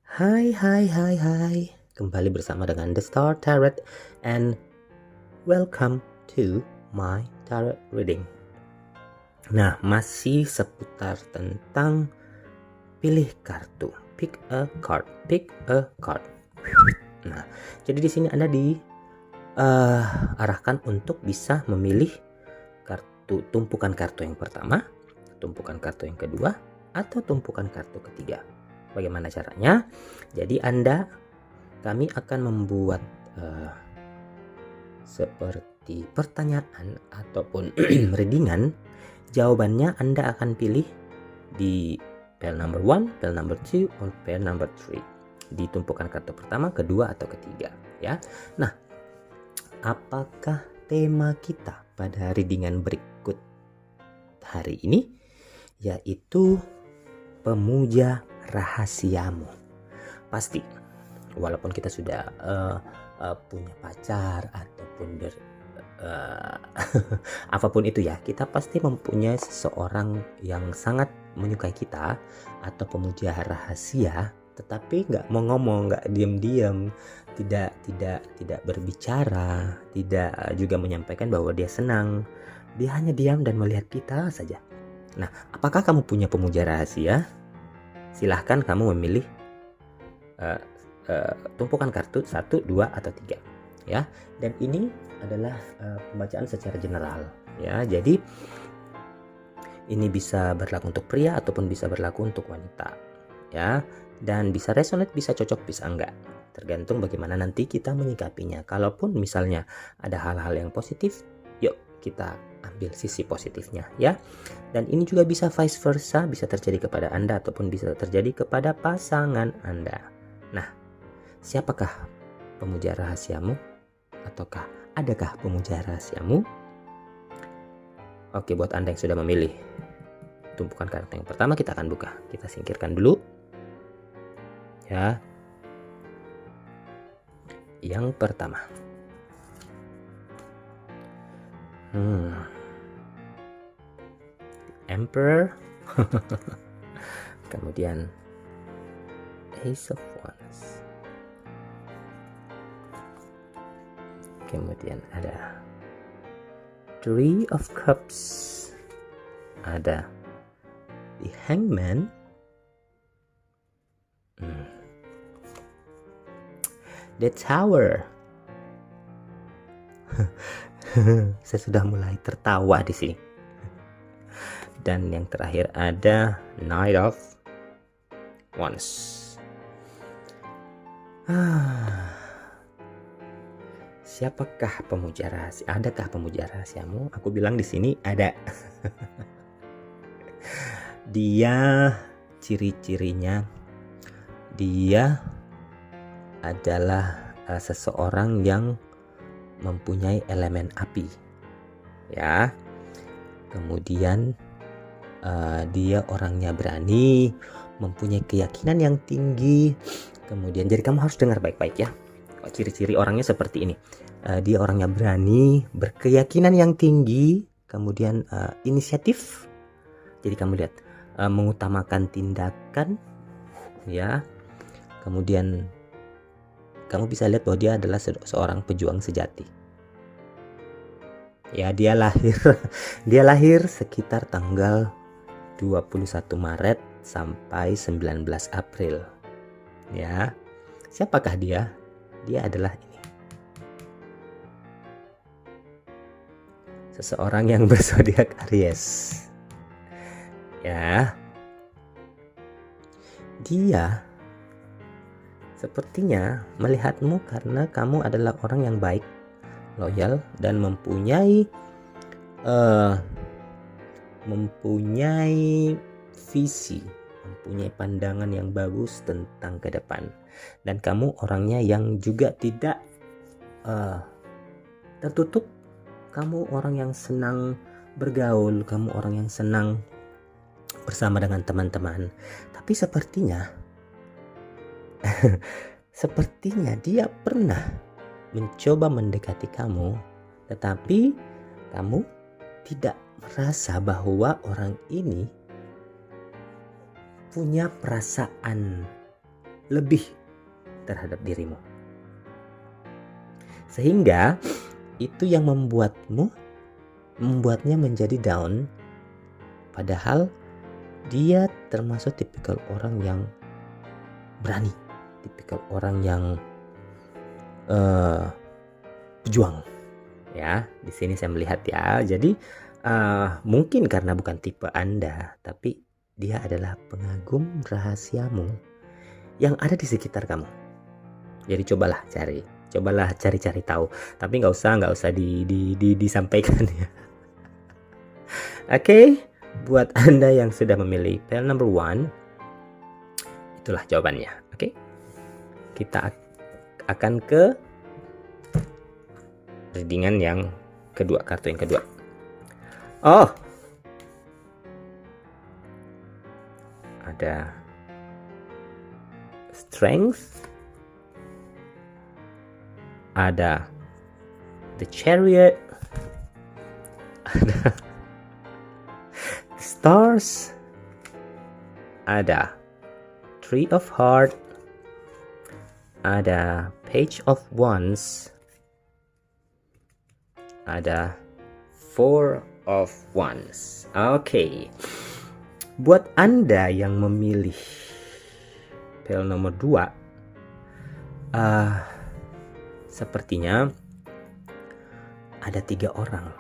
Hai. Kembali bersama dengan The Star Tarot and welcome to my tarot reading. Nah, masih seputar tentang pilih kartu. Pick a card. Nah, jadi di sini Anda diarahkan untuk bisa memilih tumpukan kartu yang pertama, tumpukan kartu yang kedua, atau tumpukan kartu ketiga. Bagaimana caranya? Jadi kami akan membuat seperti pertanyaan ataupun readingan. Jawabannya Anda akan pilih di pair number 1, pair number 2, or pair number 3. Di tumpukan kartu pertama, kedua, atau ketiga. Ya. Nah, apakah tema kita pada readingan berikut hari ini? Yaitu pemuja rahasiamu. Pasti walaupun kita sudah punya pacar ataupun apapun itu ya, kita pasti mempunyai seseorang yang sangat menyukai kita atau pemuja rahasia, tetapi nggak mau ngomong, nggak diam-diam, tidak berbicara, tidak juga menyampaikan bahwa dia senang. Dia hanya diam dan melihat kita saja. Nah, apakah kamu punya pemuja rahasia? Silahkan kamu memilih tumpukan kartu 1, 2, atau 3 ya. Dan ini adalah pembacaan secara general ya. Jadi ini bisa berlaku untuk pria ataupun bisa berlaku untuk wanita ya. Dan bisa resonate, bisa cocok, bisa enggak. Tergantung bagaimana nanti kita menyikapinya. Kalaupun misalnya ada hal-hal yang positif, yuk kita ambil sisi positifnya ya. Dan ini juga bisa vice versa, bisa terjadi kepada Anda ataupun bisa terjadi kepada pasangan Anda. Nah, siapakah pemuja rahasiamu? Ataukah adakah pemuja rahasiamu? Oke, buat Anda yang sudah memilih tumpukan kartu yang pertama, kita akan buka. Kita singkirkan dulu ya. Yang pertama, Emperor, kemudian Ace of Wands, kemudian ada Three of Cups, ada The Hangman, The Tower. Saya sudah mulai tertawa di sini. Dan yang terakhir ada Knight of Wands. Siapakah pemuja rahasia? Adakah pemuja rahasiamu? Aku bilang di sini ada. Dia ciri-cirinya, dia adalah seseorang yang mempunyai elemen api ya. Kemudian dia orangnya berani, mempunyai keyakinan yang tinggi. Kemudian jadi kamu harus dengar baik-baik ya. Ciri-ciri orangnya seperti ini. Dia orangnya berani, berkeyakinan yang tinggi, kemudian inisiatif. Jadi kamu lihat, mengutamakan tindakan ya. Kemudian kamu bisa lihat bahwa dia adalah seorang pejuang sejati. Ya, dia lahir sekitar tanggal 21 Maret sampai 19 April. Ya. Siapakah dia? Dia adalah ini. Seseorang yang berzodiak Aries. Ya. Dia sepertinya melihatmu karena kamu adalah orang yang baik, loyal, dan mempunyai visi, mempunyai pandangan yang bagus tentang ke depan. Dan kamu orangnya yang juga tidak tertutup. Kamu orang yang senang bergaul, kamu orang yang senang bersama dengan teman-teman. Tapi sepertinya dia pernah mencoba mendekati kamu, tetapi kamu tidak merasa bahwa orang ini punya perasaan lebih terhadap dirimu. Sehingga itu yang membuatnya menjadi down, padahal dia termasuk tipikal orang yang berani, tipikal orang yang pejuang. Ya, di sini saya melihat ya. Jadi mungkin karena bukan tipe Anda, tapi dia adalah pengagum rahasiamu yang ada di sekitar kamu. Jadi cobalah cari tahu. Tapi nggak usah disampaikan ya. Oke, buat Anda yang sudah memilih pile number 1, itulah jawabannya. Oke, kita akan ke readingan yang kedua, kartu yang kedua. Oh, ada strength, ada the chariot, ada stars, ada three of heart, ada page of wands, ada four of wands. Oke. Buat Anda yang memilih pile nomor 2, sepertinya ada 3 orang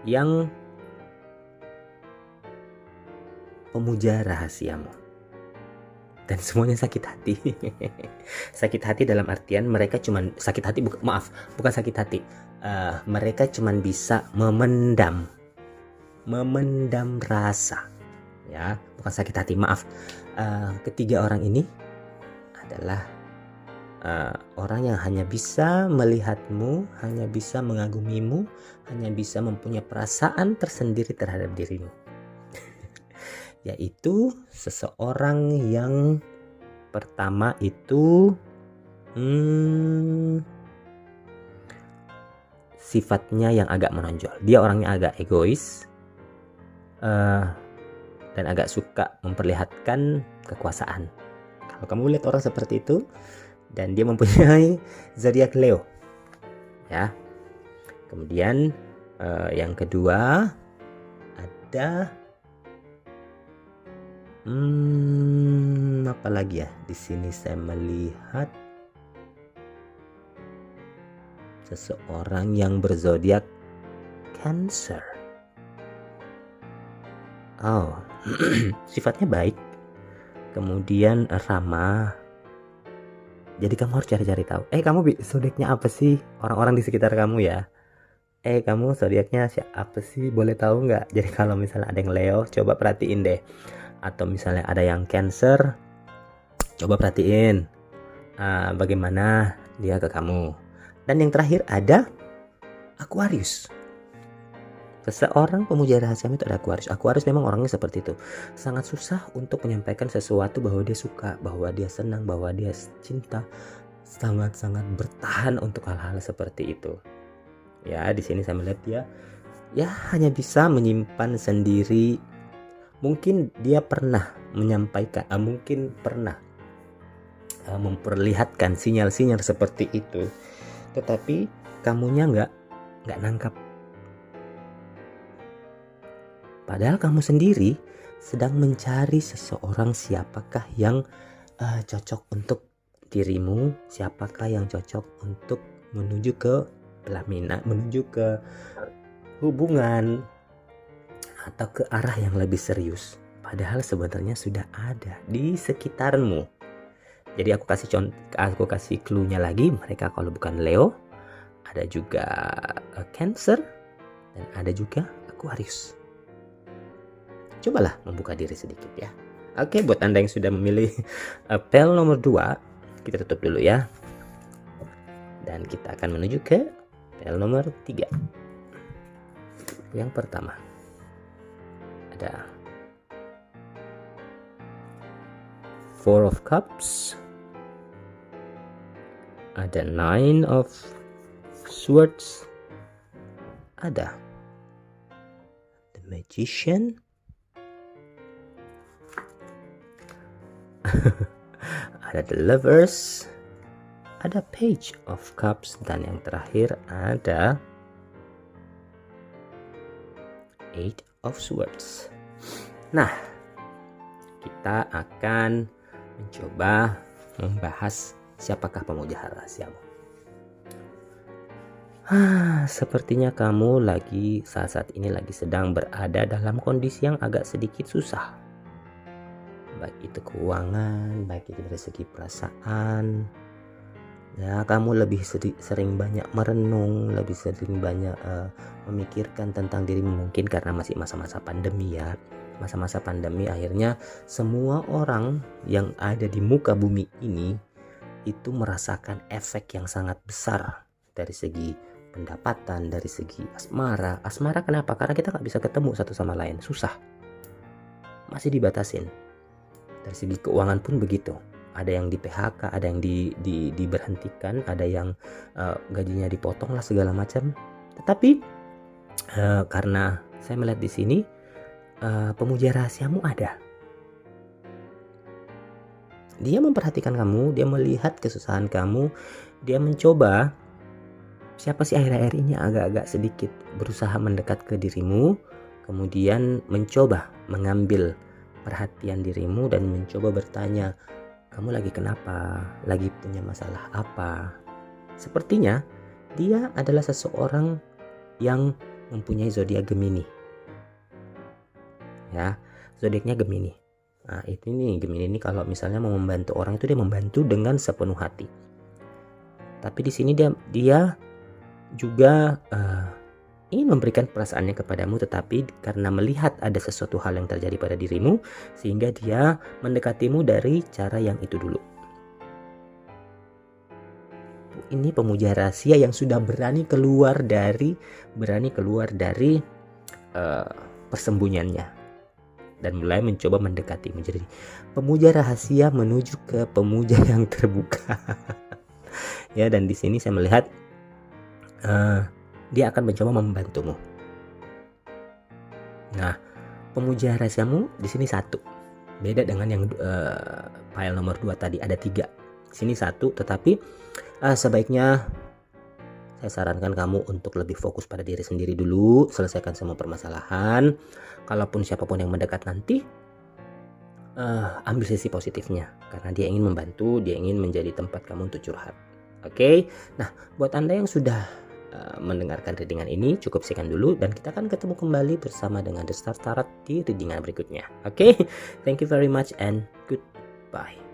yang pemuja rahasiamu, dan semuanya sakit hati. Sakit hati dalam artian mereka cuman sakit hati, bukan sakit hati. Mereka cuman bisa memendam rasa, ya, bukan sakit hati, ketiga orang ini adalah orang yang hanya bisa melihatmu, hanya bisa mengagumimu, hanya bisa mempunyai perasaan tersendiri terhadap dirimu. Yaitu seseorang yang pertama itu sifatnya yang agak menonjol. Dia orangnya agak egois, dan agak suka memperlihatkan kekuasaan. Kalau kamu lihat orang seperti itu dan dia mempunyai zodiak Leo, ya. Kemudian yang kedua ada apa lagi ya? Di sini saya melihat seseorang yang berzodiak Cancer. Oh, sifatnya baik, kemudian ramah. Jadi kamu harus cari-cari tahu. Kamu zodiaknya apa sih? Orang-orang di sekitar kamu ya. Kamu zodiaknya siapa sih? Boleh tahu nggak? Jadi kalau misalnya ada yang Leo, coba perhatiin deh. Atau misalnya ada yang Cancer, coba perhatiin bagaimana dia ke kamu. Dan yang terakhir ada Aquarius. Seseorang pemuja rahasia itu ada Aquarius. Aquarius memang orangnya seperti itu. Sangat susah untuk menyampaikan sesuatu bahwa dia suka, bahwa dia senang, bahwa dia cinta. Sangat-sangat bertahan untuk hal-hal seperti itu. Ya, di sini saya melihat dia ya hanya bisa menyimpan sendiri. Mungkin dia pernah menyampaikan, mungkin pernah memperlihatkan sinyal-sinyal seperti itu, tetapi kamunya nggak nangkap. Padahal kamu sendiri sedang mencari seseorang, siapakah yang cocok untuk dirimu, siapakah yang cocok untuk menuju ke pelaminan, menuju ke hubungan atau ke arah yang lebih serius. Padahal sebenarnya sudah ada di sekitarmu. Jadi aku kasih clue-nya lagi. Mereka kalau bukan Leo, ada juga Cancer, dan ada juga Aquarius. Cobalah membuka diri sedikit ya. Oke, buat Anda yang sudah memilih pile nomor 2, kita tutup dulu ya. Dan kita akan menuju ke pile nomor 3. Yang pertama ada Four of Cups, ada Nine of Swords, ada The Magician, ada the lovers, ada page of cups, dan yang terakhir ada eight of swords. Nah, kita akan mencoba membahas siapakah pemuja rahasiamu. Sepertinya kamu saat ini lagi sedang berada dalam kondisi yang agak sedikit susah. Baik itu keuangan, baik itu dari segi perasaan. Ya, kamu lebih sering banyak merenung, lebih sering banyak memikirkan tentang dirimu, mungkin karena masih masa-masa pandemi ya. Masa-masa pandemi akhirnya semua orang yang ada di muka bumi ini itu merasakan efek yang sangat besar dari segi pendapatan, dari segi asmara. Asmara kenapa? Karena kita nggak bisa ketemu satu sama lain, susah, masih dibatasin. Dari segi keuangan pun begitu, ada yang di PHK, ada yang diberhentikan, ada yang gajinya dipotong lah segala macam. Tetapi karena saya melihat di sini pemuja rahasiamu ada. Dia memperhatikan kamu, dia melihat kesusahan kamu, dia mencoba. Siapa sih akhir-akhir ini agak-agak sedikit berusaha mendekat ke dirimu, kemudian mencoba mengambil perhatian dirimu dan mencoba bertanya, kamu lagi kenapa? Lagi punya masalah apa? Sepertinya dia adalah seseorang yang mempunyai zodiak Gemini. Ya, zodiaknya Gemini. Nah, itu nih Gemini ini kalau misalnya mau membantu orang itu dia membantu dengan sepenuh hati. Tapi di sini dia juga ingin memberikan perasaannya kepadamu, tetapi karena melihat ada sesuatu hal yang terjadi pada dirimu sehingga dia mendekatimu dari cara yang itu dulu. Ini pemuja rahasia yang sudah berani keluar dari persembunyiannya dan mulai mencoba mendekatimu. Jadi pemuja rahasia menuju ke pemuja yang terbuka. Ya, dan di sini saya melihat dia akan mencoba membantumu. Nah, pemuja rahasiamu di sini 1. Beda dengan yang file nomor 2 tadi, ada 3. Di sini 1, tetapi sebaiknya saya sarankan kamu untuk lebih fokus pada diri sendiri dulu, selesaikan semua permasalahan. Kalaupun siapapun yang mendekat nanti, ambil sisi positifnya, karena dia ingin membantu, dia ingin menjadi tempat kamu untuk curhat. Oke, nah buat Anda yang sudah mendengarkan readingan ini, cukup sekian dulu dan kita akan ketemu kembali bersama dengan The Star Tarot di readingan berikutnya. Oke, thank you very much and goodbye.